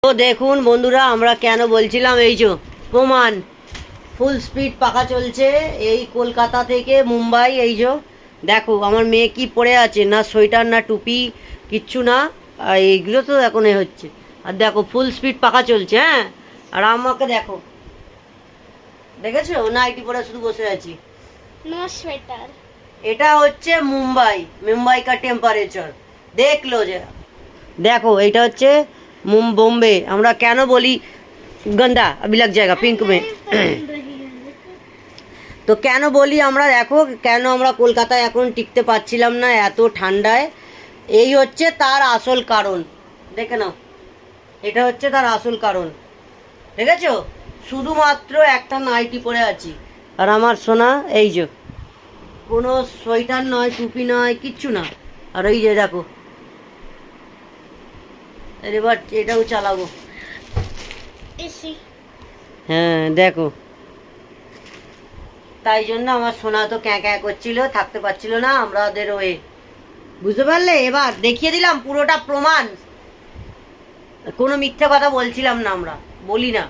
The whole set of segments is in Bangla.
তো দেখুন বন্ধুরা, আমরা কেন বলছিলাম, এই যে প্রমাণ, ফুল স্পিড পাখা চলছে এই কলকাতা থেকে মুম্বাই। এই যে দেখো আমার মেয়ে কি পরে আছে, না সোয়েটার না টুপি, কিচ্ছু না। আর এইগুলো তো এখন এ হচ্ছে, আর দেখো ফুল স্পিড পাখা চলছে। হ্যাঁ, আর আমাকে দেখো, দেখেছো নাইটি পরে শুধু বসে আছি, नो स्वेटर। এটা হচ্ছে মুম্বাই, মুম্বাই কা টেম্পারেচার দেখলো যে। দেখো এইটা হচ্ছে বোম্বে। আমরা কেন বলি গন্দা अभी लग जाएगा पिंक में তো কেন বলি আমরা, দেখো কেন আমরা কলকাতায় এখন টিকতে পারছিলাম না এত ঠান্ডায়। এই হচ্ছে তার আসল কারণ, দেখে নাও, এটা হচ্ছে তার আসল কারণ। দেখেছো, শুধুমাত্র একটা নাইটি পরে আছি, আর আমার সোনা এই যে কোনো সোয়েটার নয়, টুপি নয়, কিচ্ছু না। আর এই যে দেখো, এবার এটাও চালাবো। एसी। হ্যাঁ দেখো, তাই জন্য আমার সোনা তো ক্যাঁ ক্যাঁ করছিল, থাকতে পারছিল না আমাদের ওয়ে। বুঝতে পারলে? এবার দেখিয়ে দিলাম পুরোটা প্রমাণ, কোনো মিথ্যে কথা বলছিলাম না, আমরা বলি না,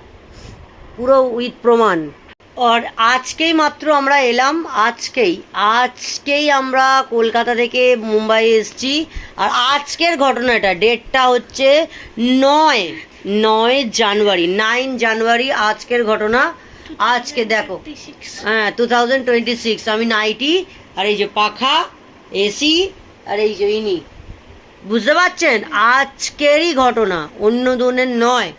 পুরো উইথ প্রমাণ। আর আজকেই মাত্র আমরা এলাম, আজকেই আমরা কলকাতা থেকে মুম্বাই এসেছি। আর আজকের ঘটনাটা, ডেটটা হচ্ছে 9 জানুয়ারি, 9 জানুয়ারি আজকের ঘটনা। আজকে দেখো, হ্যাঁ 2026, আমি নাইটি, আর এই যে পাখা, এসি, আর এই যে ইনি, বুঝতে পারছেন? আজকেরই ঘটনা, অন্য দিনের নয়।